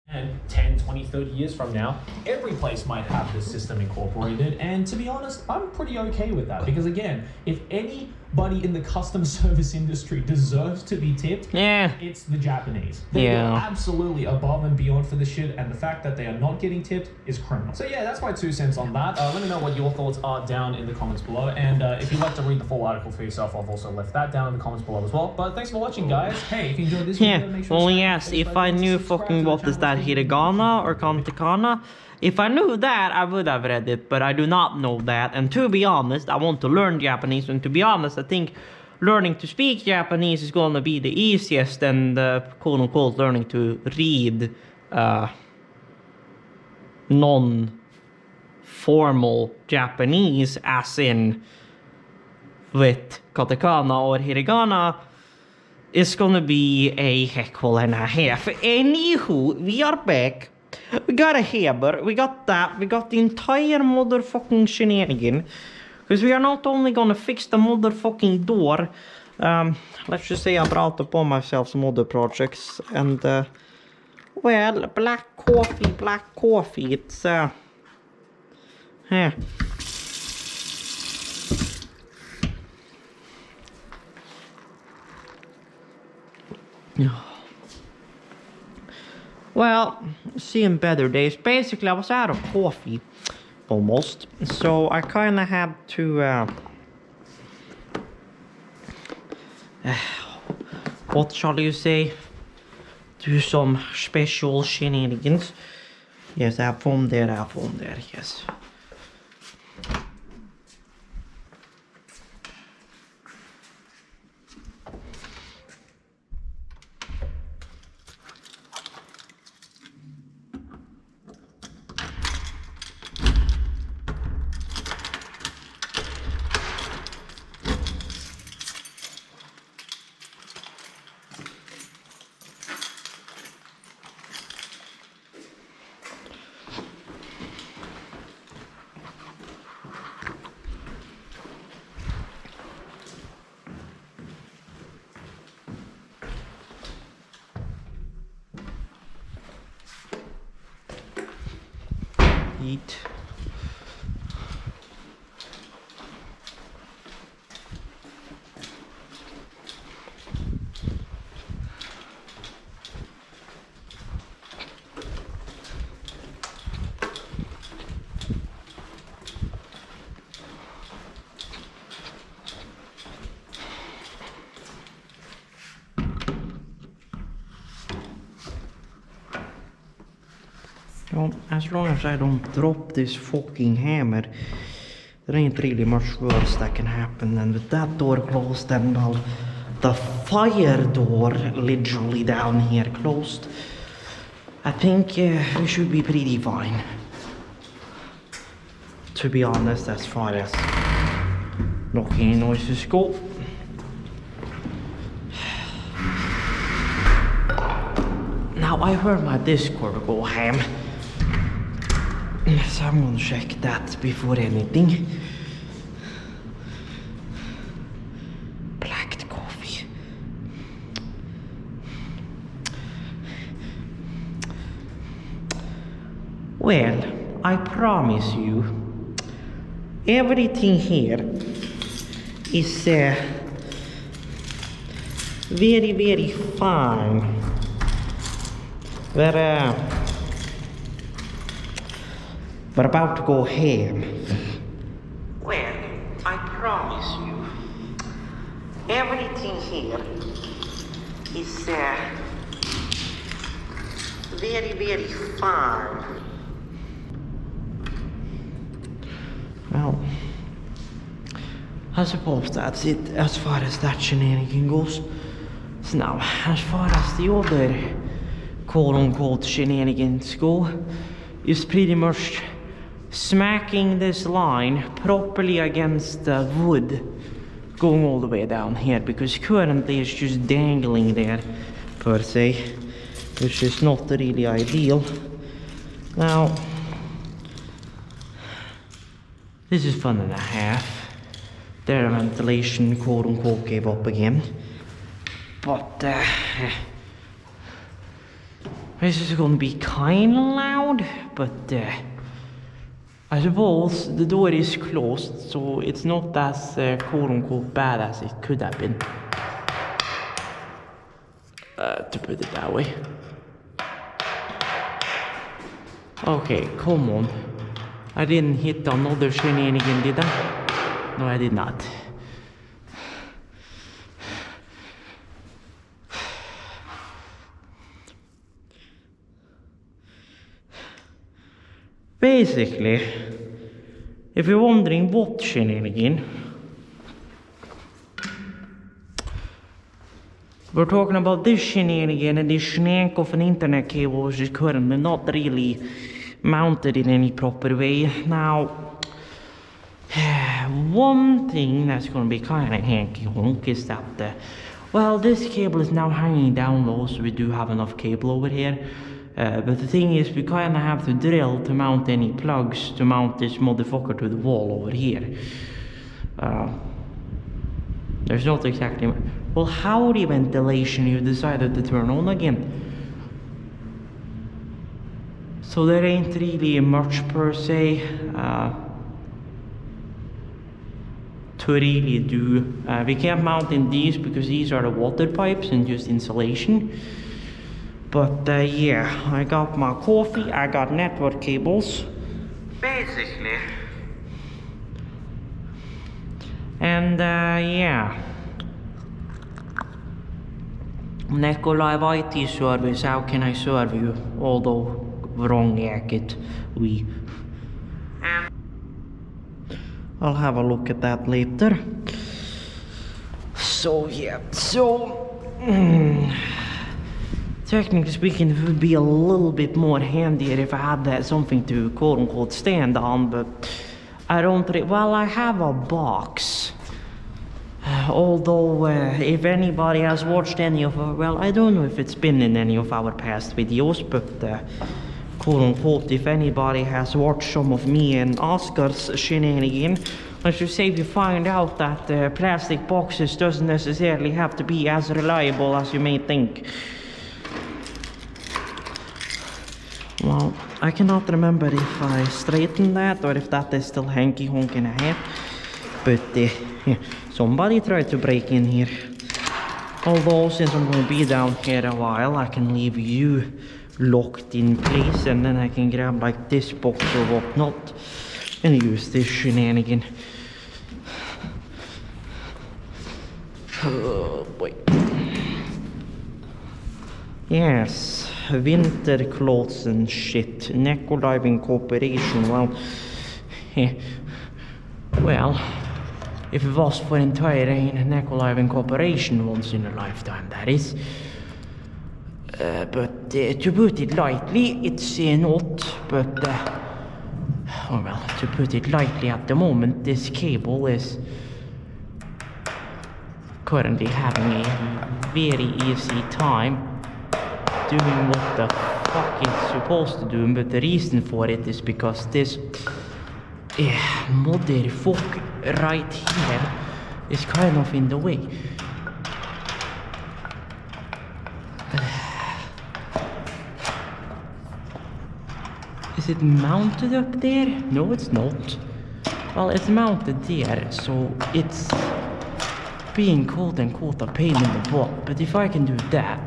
And 10, 20, 30 years from now, every place might have this system incorporated. And to be honest, I'm pretty okay with that. Because again, if anybody in the customer service industry deserves to be tipped, it's the Japanese. They go absolutely above and beyond for the shit. And the fact that they are not getting tipped is criminal. So yeah, that's my 2 cents on that. Let me know what your thoughts are down in the comments below. And if you'd like to read the full article for yourself, I've also left that down in the comments below as well. But thanks for watching, guys. Hey, if you enjoyed this video, make sure yes, if I knew fucking what is that hiragana or katakana, if I knew that, I would have read it, but I do not know that. And to be honest, I want to learn Japanese, and to be honest, I think learning to speak Japanese is gonna be the easiest, and quote-unquote learning to read non-formal Japanese, as in with katakana or hiragana, is gonna be a heckle and a half. Anywho, we are back. We got a hammer, we got that, we got the entire motherfucking shenanigan. Because we are not only gonna fix the motherfucking door, let's just say I brought upon myself some other projects. And, well, black coffee, it's, yeah. Well, seeing better days. Basically, I was out of coffee, almost. So I kind of had to, what shall you say? Do some special shenanigans. Yes, I have foam there, yes. Eat. Well, as long as I don't drop this fucking hammer, there ain't really much worse that can happen. And with that door closed and well, the fire door literally down here closed, I think we should be pretty fine. To be honest, as far as knocking noises go. Now I heard my Discord go ham. So I'm gonna check that before anything. Black coffee. Well, I promise you, everything here is very, very fine. We're about to go ham. Well, I promise you, everything here is very, very fine. Well, I suppose that's it as far as that shenanigan goes. So now, as far as the other quote-unquote shenanigans go, is pretty much smacking this line properly against the wood going all the way down here, because currently it's just dangling there per se, which is not really ideal. Now this is 1.5. Their ventilation quote-unquote gave up again, but This is gonna be kinda loud, but I suppose the door is closed, so it's not as quote-unquote bad as it could have been. To put it that way. Okay, come on. I didn't hit another shenanigan, did I? No, I did not. Basically, if you're wondering what shenanigan, we're talking about this shenanigan and this shank of an internet cable which is currently not really mounted in any proper way. Now, one thing that's going to be kind of hanky-honk is that, well, this cable is now hanging down low, so we do have enough cable over here. But the thing is, we kind of have to drill to mount any plugs to mount this motherfucker to the wall over here. There's not exactly... Well, how the ventilation you decided to turn on again? So there ain't really much per se to really do. We can't mount in these because these are the water pipes and just insulation. But yeah, I got my coffee, I got network cables. Basically. And yeah. Neko Live IT service, how can I serve you? Although wrong jacket, we. I'll have a look at that later. So yeah, technically speaking, it would be a little bit more handier if I had something to quote-unquote stand on, but I don't well, I have a box. Although, if anybody has watched any of our, well, I don't know if it's been in any of our past videos, but quote-unquote, if anybody has watched some of me and Oscar's shenanigan, let's just say you find out that plastic boxes doesn't necessarily have to be as reliable as you may think. Well, I cannot remember if I straightened that or if that is still hanky-honk and a half. But somebody tried to break in here. Although, since I'm going to be down here a while, I can leave you locked in place and then I can grab like this box or whatnot and use this shenanigan. Oh boy. Yes, winter clothes and shit. Neko diving cooperation, well, if it was for entire Neko diving cooperation once in a lifetime, that is. But to put it lightly, it's not, but oh well, to put it lightly, at the moment this cable is currently having a very easy time doing what the fuck it's supposed to do, but the reason for it is because this motherfucker right here is kind of in the way. Is it mounted up there? No, it's not. Well, it's mounted there, so it's being quote-unquote a pain in the butt. But if I can do that,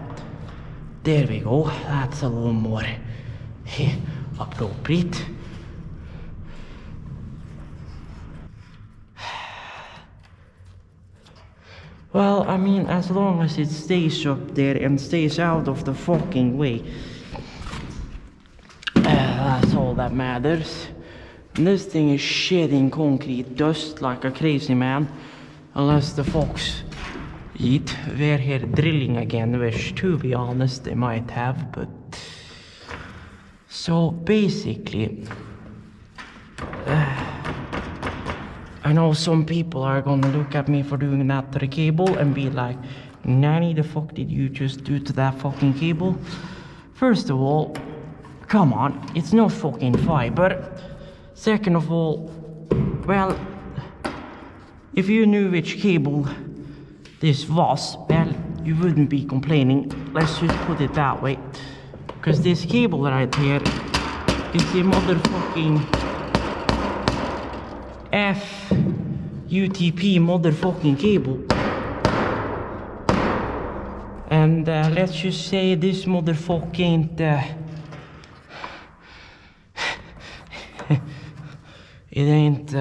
there we go. That's a little more appropriate. Well, I mean, as long as it stays up there and stays out of the fucking way, that's all that matters. And this thing is shedding concrete dust like a crazy man. Unless the fox eat. We're here drilling again, which to be honest they might have, but... So basically... I know some people are gonna look at me for doing that to the cable and be like, Nanny, the fuck did you just do to that fucking cable? First of all, come on, it's not fucking fiber. Second of all, well, if you knew which cable this was, well, you wouldn't be complaining. Let's just put it that way. Because this cable right here is the motherfucking F-UTP motherfucking cable. And let's just say this motherfucking it ain't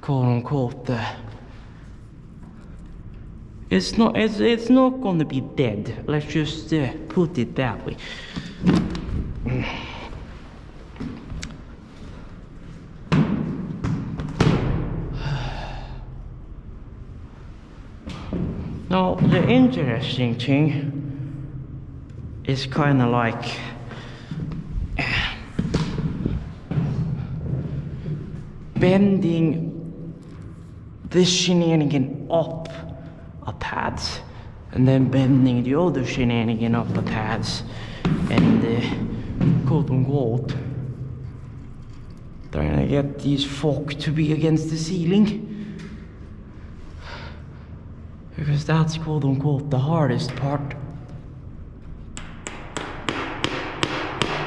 quote unquote it's not gonna be dead. Let's just put it that way. Now the interesting thing is kind of like bending this shenanigan up a pads and then bending the other shenanigan up a pads and quote unquote trying to get these folk to be against the ceiling, because that's quote unquote the hardest part.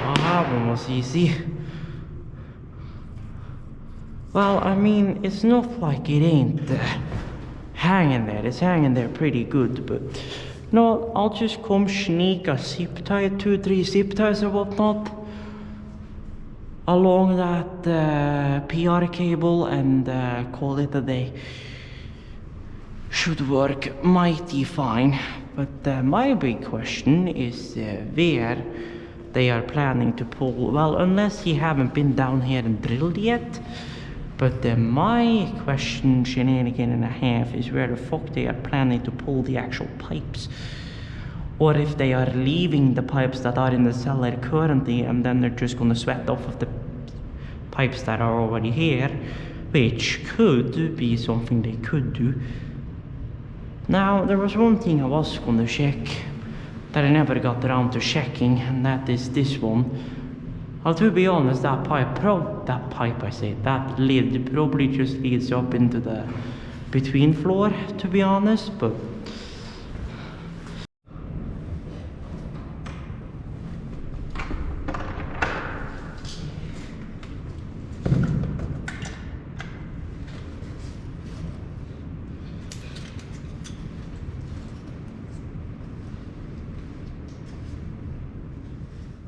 That one was easy. Well, I mean, it's not like it ain't hanging there. It's hanging there pretty good, but no, I'll just come sneak a zip tie, 2-3 zip ties or whatnot along that PR cable and call it a day. Should work mighty fine. But my big question is where they are planning to pull. Well, unless you haven't been down here and drilled yet. But my question, shenanigan and a half, is where the fuck they are planning to pull the actual pipes. Or if they are leaving the pipes that are in the cellar currently and then they're just gonna sweat off of the pipes that are already here, which could be something they could do. Now, there was one thing I was gonna check that I never got around to checking, and that is this one. Well, to be honest, that lid probably just leads up into the between floor, to be honest, but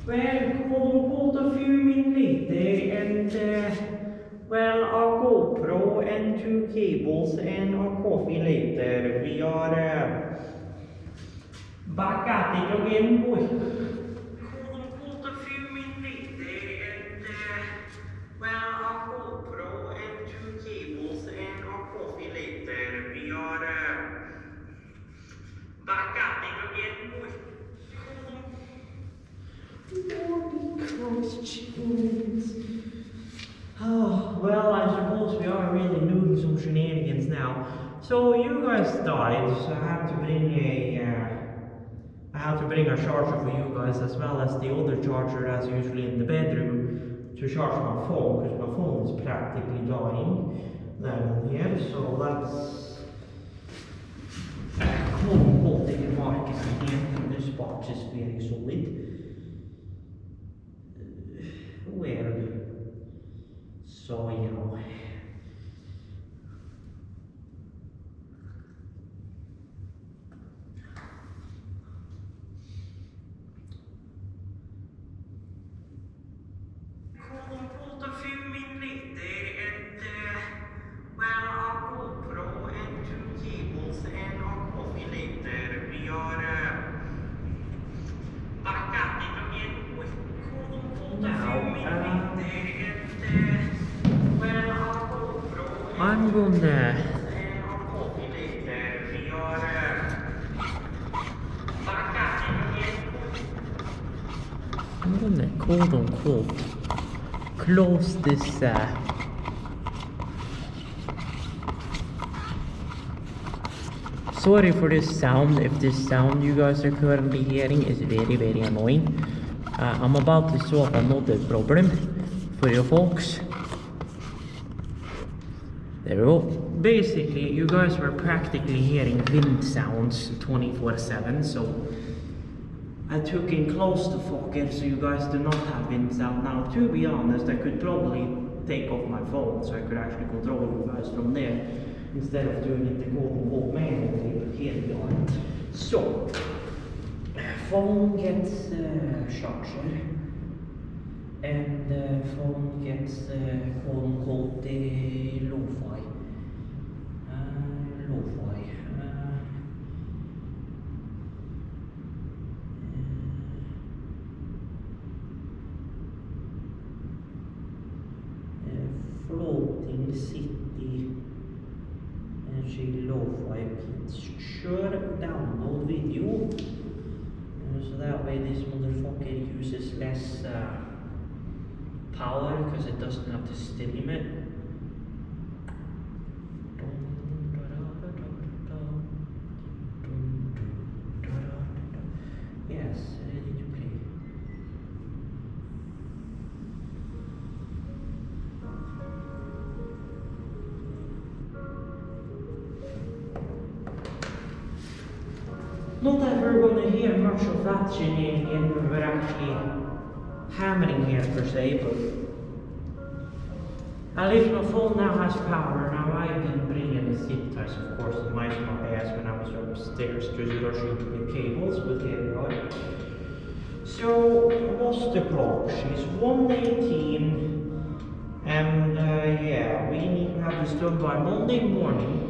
well, a few minutes later, and well, our GoPro and 2 cables and our coffee later, we are back at it again, boy. A few minutes later, and well, our GoPro and 2 cables and our coffee later, we are back at it again, boy. Oh, well, I suppose we are really doing some shenanigans now. So you guys died, so I have to bring a charger for you guys, as well as the other charger as usually in the bedroom to charge my phone, because my phone is practically dying down here. So let's take a mark again. This box is very solid. Well, so you know. A few minutes later, and well, our GoPro and 2 cables and our coffee later, we are back at it again with I'm gonna quote unquote close this sorry for this sound. If this sound you guys are currently hearing is very, very annoying. I'm about to solve another problem for you folks. There we go. Basically, you guys were practically hearing wind sounds 24/7, so I took in close to fucker so you guys do not have hints out. Now, to be honest, I could probably take off my phone so I could actually control you guys from there instead of doing it the quote-unquote manually, but here we are. So, phone gets charger, and phone gets quote-unquote lo-fi. Lo-fi. Floating city energy lo-fi picture download video, so that way this motherfucker uses less power because it doesn't have the steady limit. Yes, ready to play. Not that we're gonna hear much of that shenanigan when we're actually hammering here per se, but at least my phone now has power. Now I didn't bring any zip ties, of course, in my smart ass when I was upstairs just rushing to the cables, but here we are. So, what's the clock? She's 1:18, and yeah, we need to have this done by Monday morning.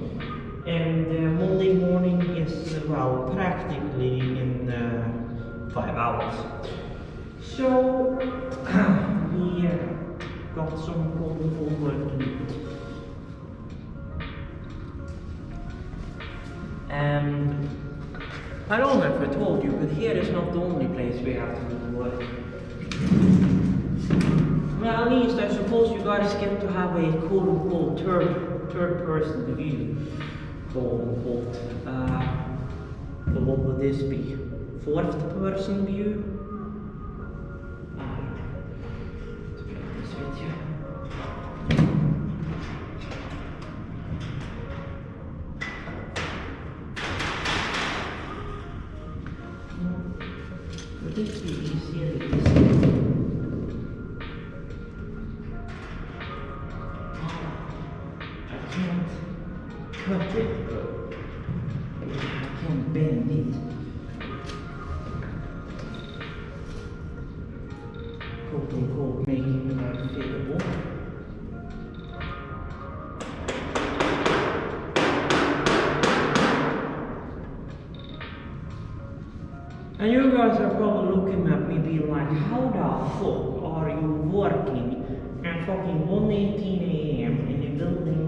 And Monday morning is, well, practically in 5 hours. So, we got some wonderful work to do. And I don't know if I told you, but here is not the only place we have to do work. Well, at least I suppose you guys get to have a quote-unquote third person view. Quote-unquote. But what would this be? Fourth person view? To be honest with you. Would this be easier to listen? I can't cut it. I can't bend it. Quote-unquote making it unfitable. And you guys are probably looking at me being like, how the fuck are you working at fucking 1:18 AM in a building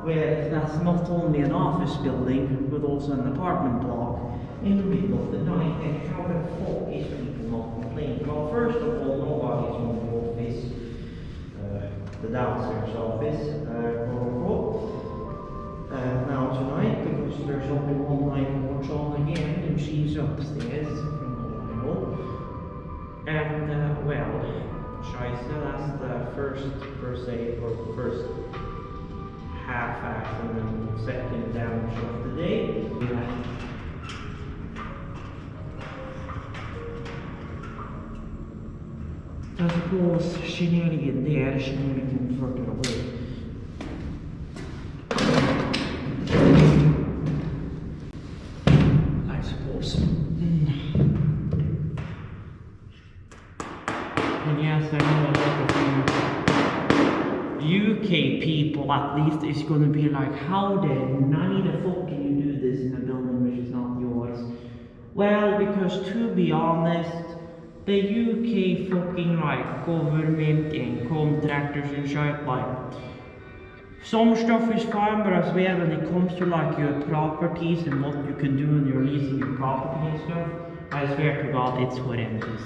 where that's not only an office building, but also an apartment block in the middle of the night, and how the fuck is people not complaining? Well, first of all, nobody's on the office, the downstairs office, quote-unquote, now tonight, because there's only one night watch on again, and she's upstairs from the level. And, well, Scheisse, that's the first, per se, or the first half-act and then second damage of the day. I suppose shenanigan there, shenanigan further away. I suppose. And yes, I know a lot of you UK people at least is gonna be like, how the nanny the fuck can you do this in a building which is not yours? Well, because to be honest, the UK fucking like government and contractors and shit, like some stuff is fine, but I swear when it comes to like your properties and what you can do when you're leasing your property and stuff, I swear to God it's horrendous.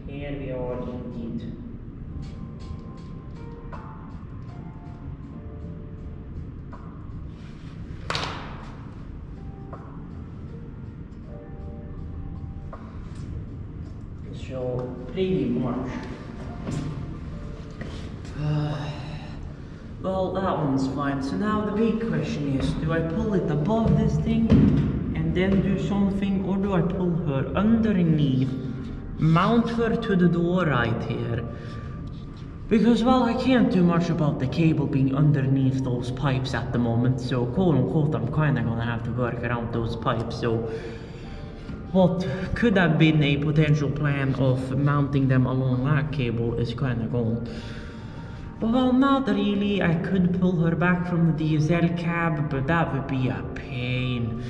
Here we are indeed. So pretty much. Well, that one's fine. So now the big question is, do I pull it above this thing and and then do something, or do I pull her underneath, mount her to the door right here? Because, well, I can't do much about the cable being underneath those pipes at the moment, so quote unquote I'm kinda gonna have to work around those pipes. So what could have been a potential plan of mounting them along that cable is kinda gone. But well, not really. I could pull her back from the DSL cab, but that would be a pain.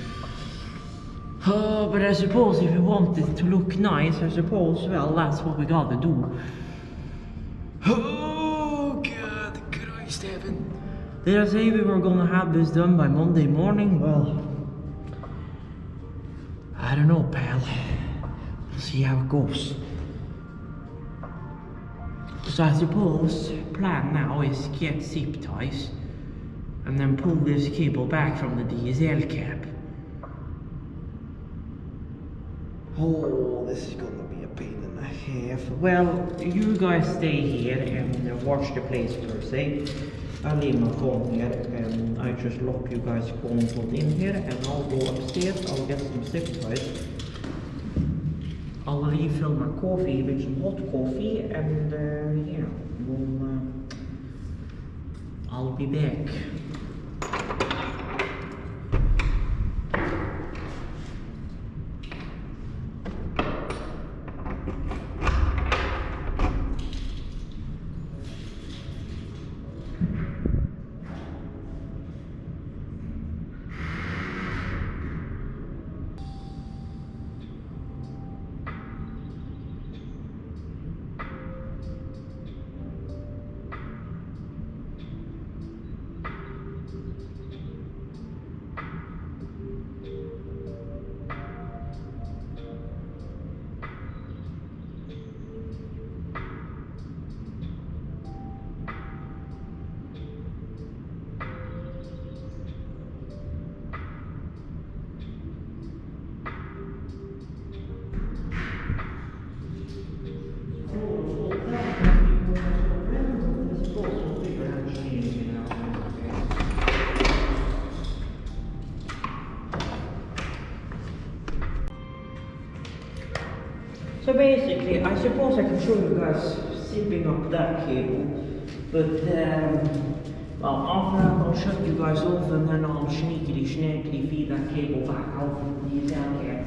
Oh, but I suppose if we want it to look nice, I suppose, well, that's what we gotta do. Oh, God Christ heaven. Did I say we were gonna have this done by Monday morning? Well, I don't know, pal. We'll see how it goes. So I suppose plan now is get zip ties and then pull this cable back from the DSL cab. Oh, this is gonna be a pain in the half. Well, you guys stay here and watch the place per se. I'll leave my phone here and I just lock you guys quote in here and I'll go upstairs, I'll get some zip ties. I'll refill my coffee with some hot coffee and yeah, I'll be back. So basically, I suppose I can show you guys zipping up that cable, but well, after that I'll shut you guys off and then I'll sneakily feed that cable back out from the down here.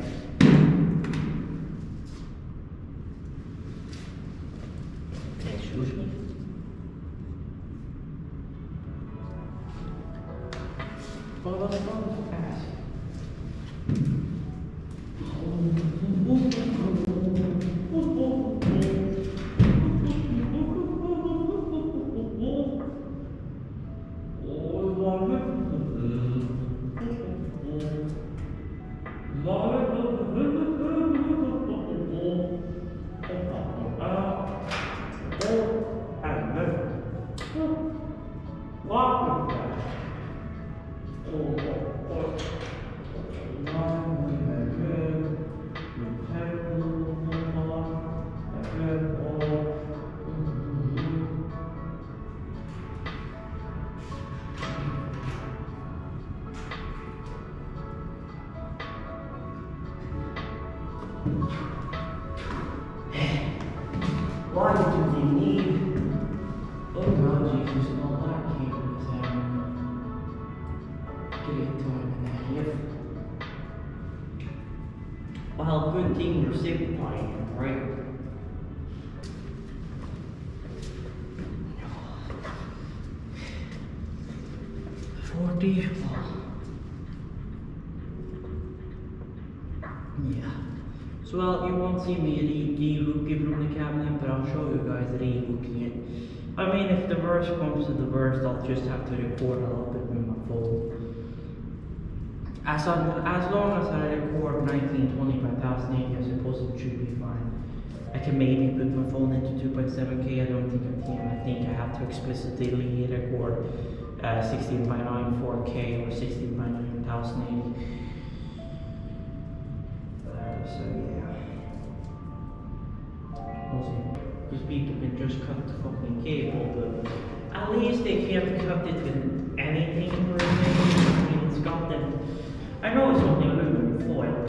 Excuse me. What was I going to ask? Why do they need? Oh God, Jesus, all that cable is great time in that here. Well, good thing you're zip tying, right? Yeah. So well, you won't see me re-hook it from the cabinet, but I'll show you guys re-hooking it. I mean, if the worst comes to the worst, I'll just have to record a little bit with my phone. As long as I record 1920 by 1080, I suppose it should be fine. I can maybe put my phone into 2.7K. I don't think I can. I think I have to explicitly record 16 by 9 4K or 16 by 9 1080. So yeah. Because people can just cut the fucking cable, but at least they can't cut it with anything or anything. I mean, it's got them. I know it's only aluminum foil.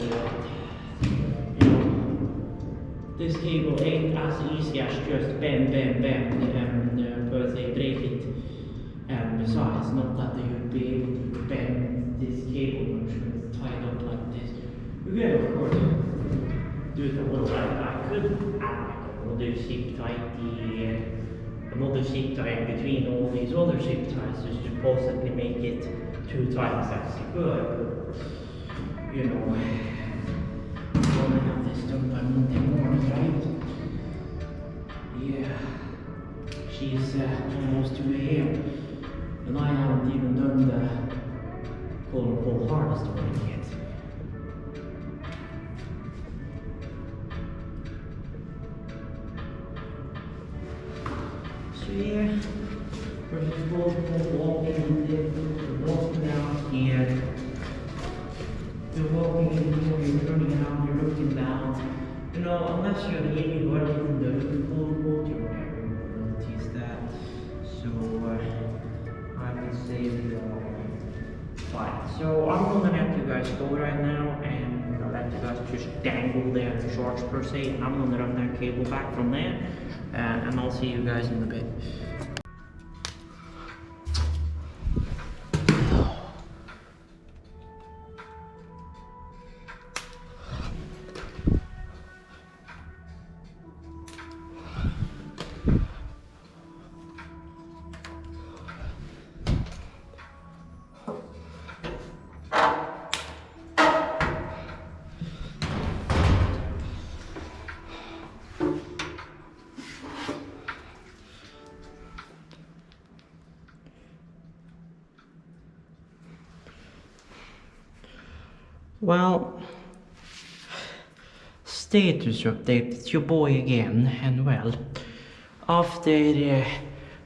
You know, this cable ain't as easy as just bam, bam, bam, and per se break it. And besides, not that they would be able to bend this cable much when it's tied up like this. You can, of course, do it a little. I could add another zip tie, another zip tie in between all these other zip ties just to possibly make it 2 times as good. But, you know, I'm gonna have this done by Monday morning, right? Yeah. She's almost 2 a.m. and I haven't even done the quote-unquote hardest work yet. So yeah, we're just walking down here. You're walking in here, you're turning around, you're looking down. You know, unless you're the anybody from the quote-unquote, you're never going to notice that. So I would say we are fine. So I'm gonna let you guys go right now, and I'll let you guys just dangle there in shorts per se, and I'm gonna run that cable back from there, and I'll see you guys in a bit. Well, status update, it's your boy again, and well, after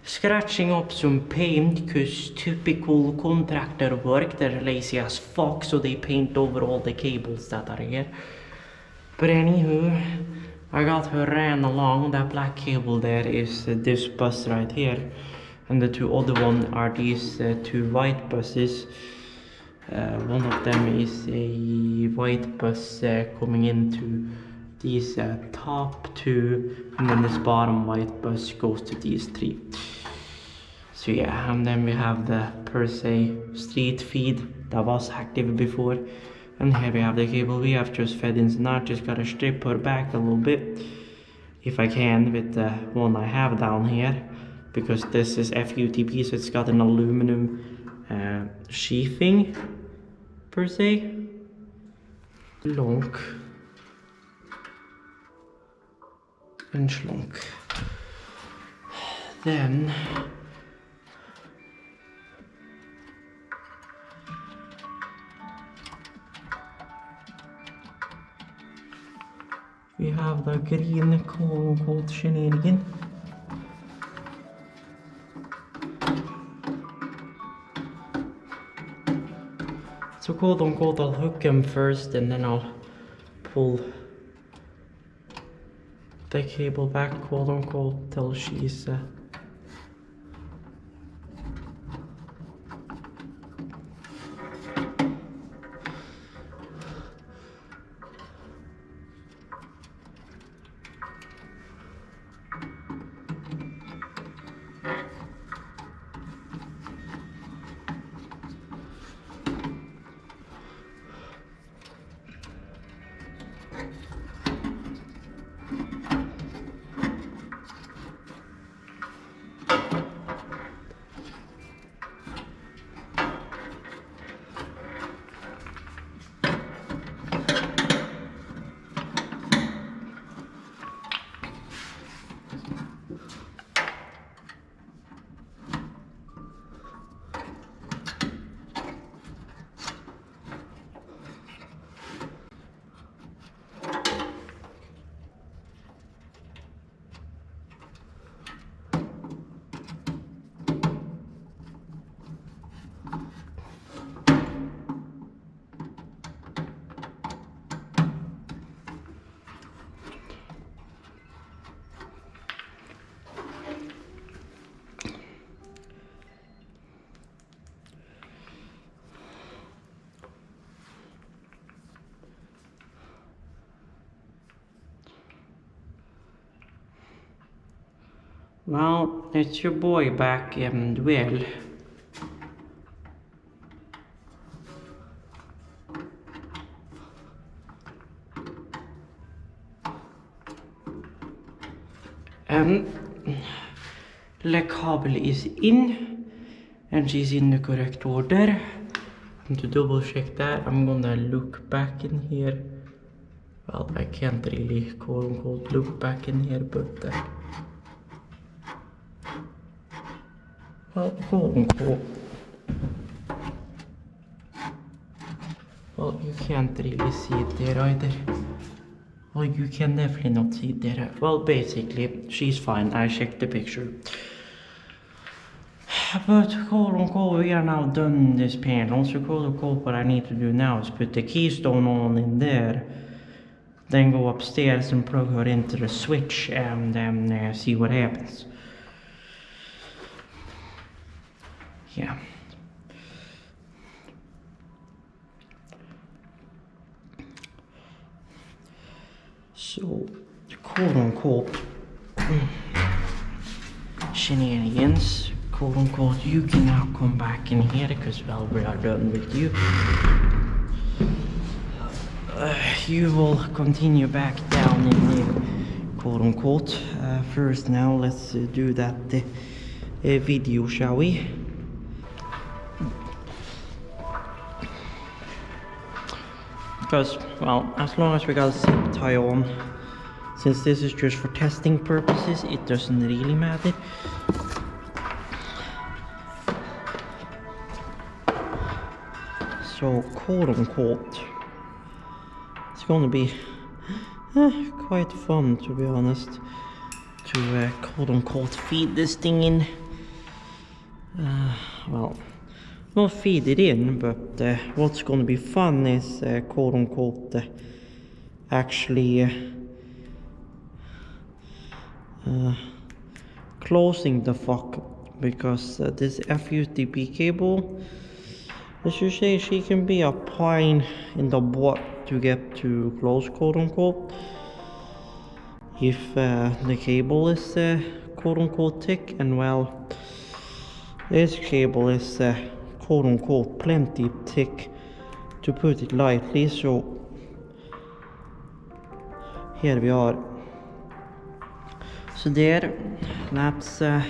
scratching up some paint, cause typical contractor work, they're lazy as fuck, so they paint over all the cables that are here. But anywho, I got her ran along. That black cable there is this bus right here, and the 2 other ones are these 2 white buses. One of them is a white bus coming into these top 2, and then this bottom white bus goes to these 3. So yeah, and then we have the per se street feed that was active before, and here we have the cable we have just fed in. So now I just gotta strip her back a little bit, if I can, with the one I have down here, because this is F-UTP, so it's got an aluminum sheathing per se. Slunk and slunk. Then we have the green quote-unquote shenanigan. So quote-unquote I'll hook him first, and then I'll pull the cable back, quote-unquote, till she's Well, it's your boy back and well. The cable is in and she's in the correct order. And to double check that, I'm gonna look back in here. Well, I can't really quote unquote look back in here, but well, quote unquote. Well, you can't really see it there either. Well, you can definitely not see it there. Well, basically, she's fine. I checked the picture. But quote unquote, we are now done in this panel. So quote unquote, what I need to do now is put the keystone on in there. Then go upstairs and plug her into the switch and then see what happens. Yeah. So, quote unquote, shenanigans, quote unquote, you can now come back in here because, well, we are done with you. You will continue back down in the quote unquote. First now, let's do that video, shall we? Because, well, as long as we got a zip tie on, since this is just for testing purposes, it doesn't really matter. So, quote unquote, it's gonna be quite fun, to be honest, to quote unquote feed this thing in. Well, not feed it in, but what's gonna be fun is quote unquote actually closing the fuck up, because this F-UTP cable, let's just say she can be a pain in the butt to get to close, quote unquote, if the cable is quote unquote thick. And well, this cable is quote unquote plenty thick, to put it lightly. So here we are. So there, that's the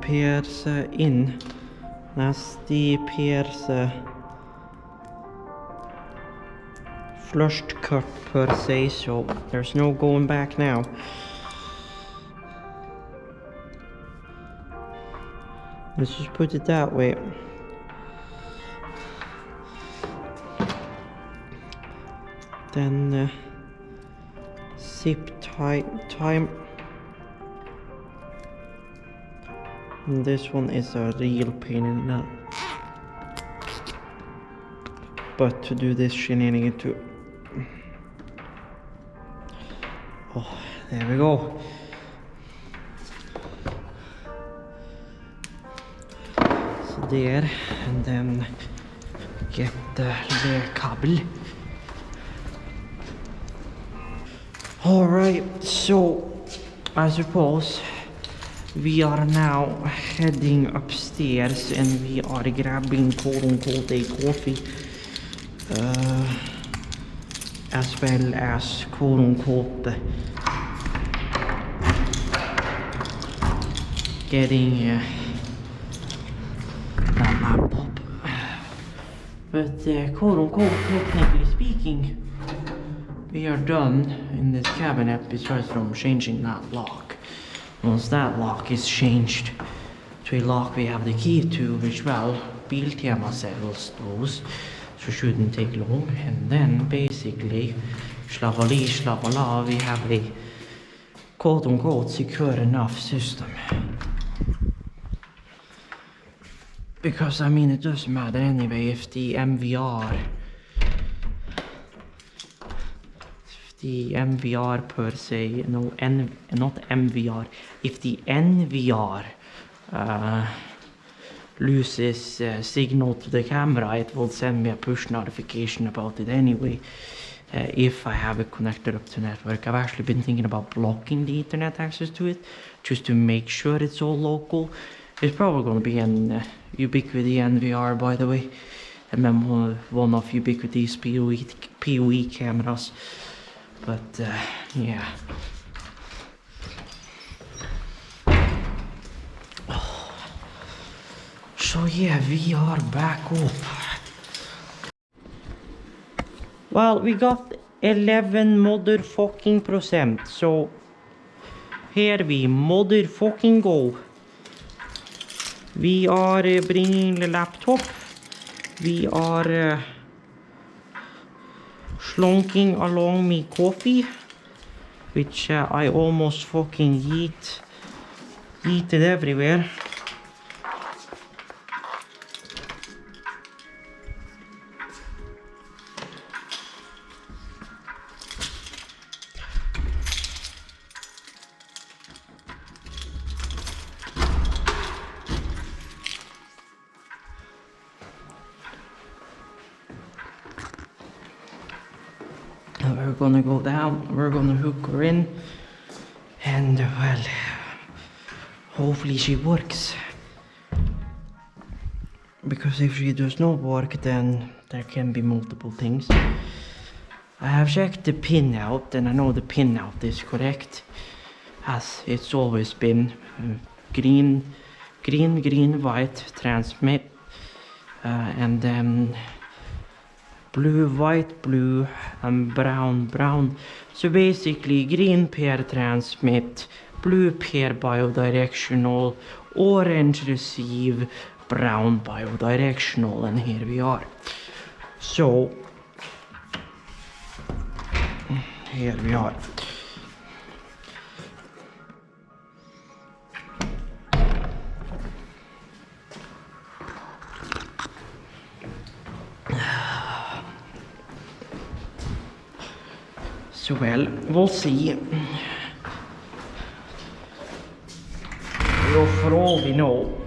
pairs in. That's the pairs flushed cut per se, so there's no going back now. Let's just put it that way. Then zip tie time. And this one is a real pain in the butt to do this shenanigan too. Oh, there we go. So there, and then get the cable. Alright, so I suppose we are now heading upstairs and we are grabbing quote unquote a coffee, as well as quote unquote getting that laptop. But quote unquote, technically speaking, we are done in this cabinet besides from changing that lock. Once that lock is changed to a lock we have the key to, which, well, Biltema sells those, so shouldn't take long. And then basically, slavali slavala, we have a quote unquote secure enough system. Because I mean, it doesn't matter anyway if the MVR per se, no, not MVR, if the NVR loses signal to the camera, it will send me a push notification about it anyway. if I have it connected up to network. I've actually been thinking about blocking the internet access to it, just to make sure it's all local. It's probably going to be an Ubiquiti NVR, by the way, and then one of Ubiquiti's PoE cameras. But yeah. So yeah, we are back up. Well, we got 11 motherfucking%, so here we motherfucking go. We are bringing the laptop. We are slunking along me coffee, which I almost fucking yeeted everywhere. We're gonna go down, we're gonna hook her in, and well, hopefully she works. Because if she does not work, then there can be multiple things. I have checked the pinout, and I know the pinout is correct, as it's always been. Green, white, transmit, and then blue, white, blue, and brown. So basically green pair transmit, blue pair bidirectional, orange receive, brown bidirectional, and here we are. So here we are. So well, we'll see. Well, for all we know,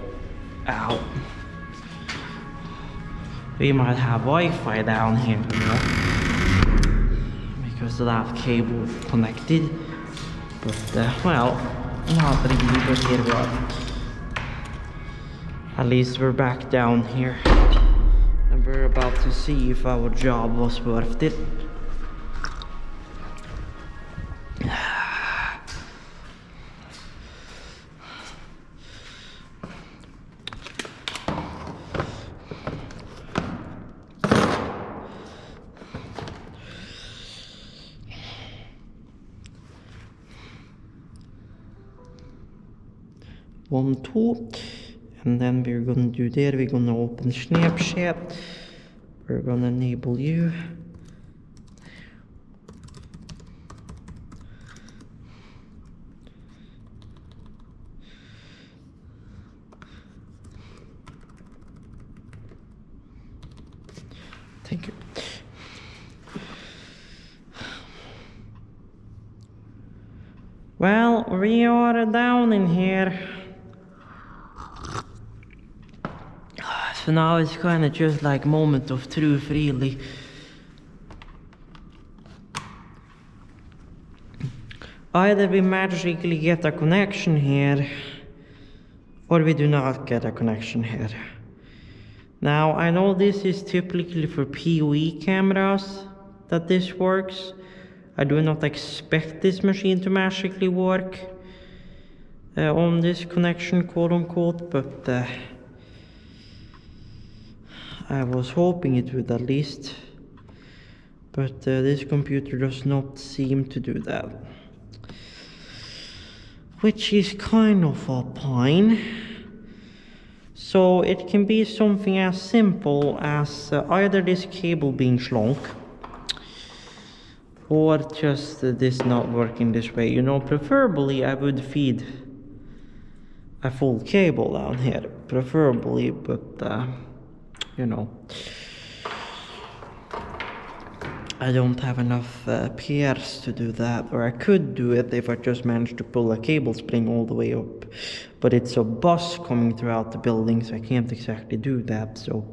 we might have Wi-Fi down here, you know, because of that cable connected. But well, not really, but here we are. At least we're back down here, and we're about to see if our job was worth it. One, two, and then we're gonna do there. We're gonna open Snapchat. We're gonna enable you. Thank you. Well, we are down in here. So now it's kind of just like moment of truth, really. Either we magically get a connection here, or we do not get a connection here. Now, I know this is typically for PoE cameras that this works. I do not expect this machine to magically work on this connection, quote unquote, but I was hoping it would at least. But this computer does not seem to do that, which is kind of a pain. So it can be something as simple as either this cable being slunk, or just this not working this way. You know, preferably I would feed a full cable down here, preferably, but you know, I don't have enough pairs to do that, or I could do it if I just managed to pull a cable spring all the way up, but it's a bus coming throughout the building, so I can't exactly do that. So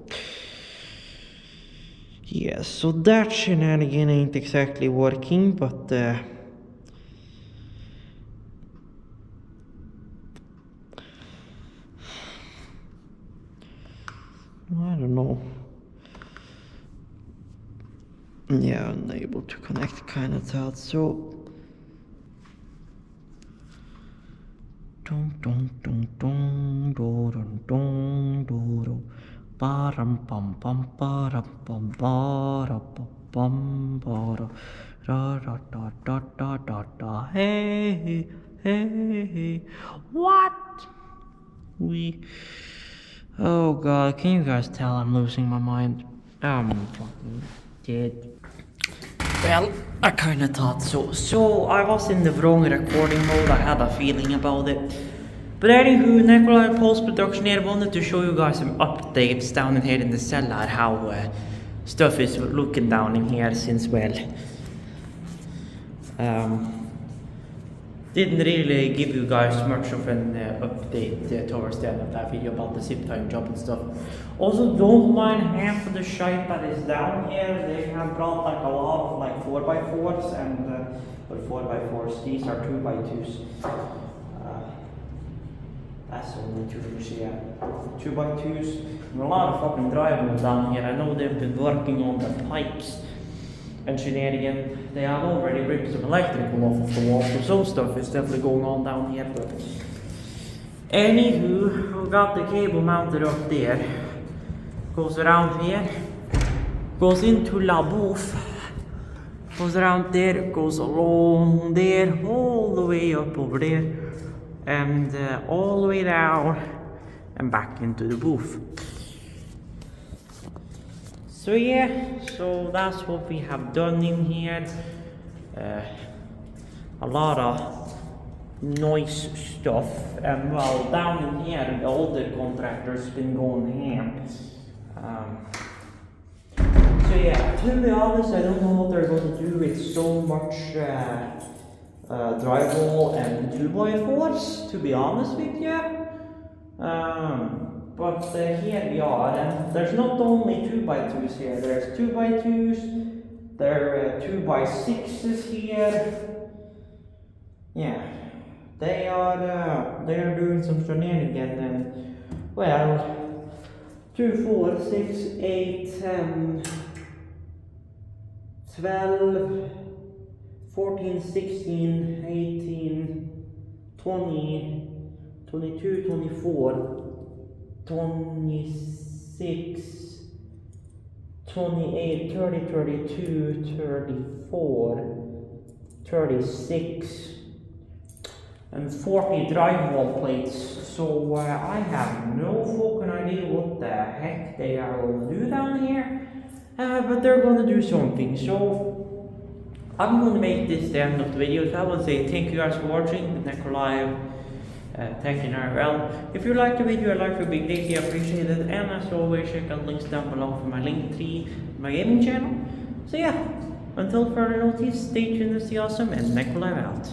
Yeah, so that shenanigan ain't exactly working, but I don't know. Yeah, unable to connect, kind of thought so. Dun dun dun dun dun dun dun dun. Param pam pam param pam param pam param. Da da da da da da da. Hey hey. What? Oh god, can you guys tell I'm losing my mind? I'm fucking dead. Well, I kinda thought so. So, I was in the wrong recording mode, I had a feeling about it. But anywho, Nikolai post-production here wanted to show you guys some updates down in here in the cellar, how stuff is looking down in here since, well, didn't really give you guys much of an update towards the end of that video about the zip time job and stuff. Also, don't mind half of the shite that is down here. They have brought like a lot of like 4x4s and 4x4s. These are 2x2s. That's only 2s, yeah. 2x2s. And a lot of fucking drywall down here. I know they've been working on the pipes and shenanigan. They have already ripped some electrical off of the wall, so some stuff is definitely going on down here. But anywho, we got the cable mounted up there. Goes around here, goes into La Bouffe, goes around there, goes along there, all the way up over there, and all the way down and back into the booth. So yeah, so that's what we have done in here. A lot of noise stuff, and well, down in here the older contractor's been going ham. So yeah, to be honest, I don't know what they're going to do with so much drywall and 2x4s, to be honest with you. But here we are, and there's not only 2x2s here, there's 2x2s, there are 2x6s here. Yeah, they are doing some shenanigans, and well, 2, 4, 6, 8, 12, 14, 16, 18, 20, 22, 24, 26, 28, 30, 32, 34, 36, and 40 drywall plates. So I have no fucking idea what the heck they are going to do down here, but they're going to do something. So I'm going to make this the end of the video. So I want to say thank you guys for watching. Nikolai, thank you very well. If you liked the video, I'd like to be greatly appreciated. And as always, check out links down below for my link tree, my gaming channel. So yeah, until further notice, stay tuned to see awesome, and Nikolai out.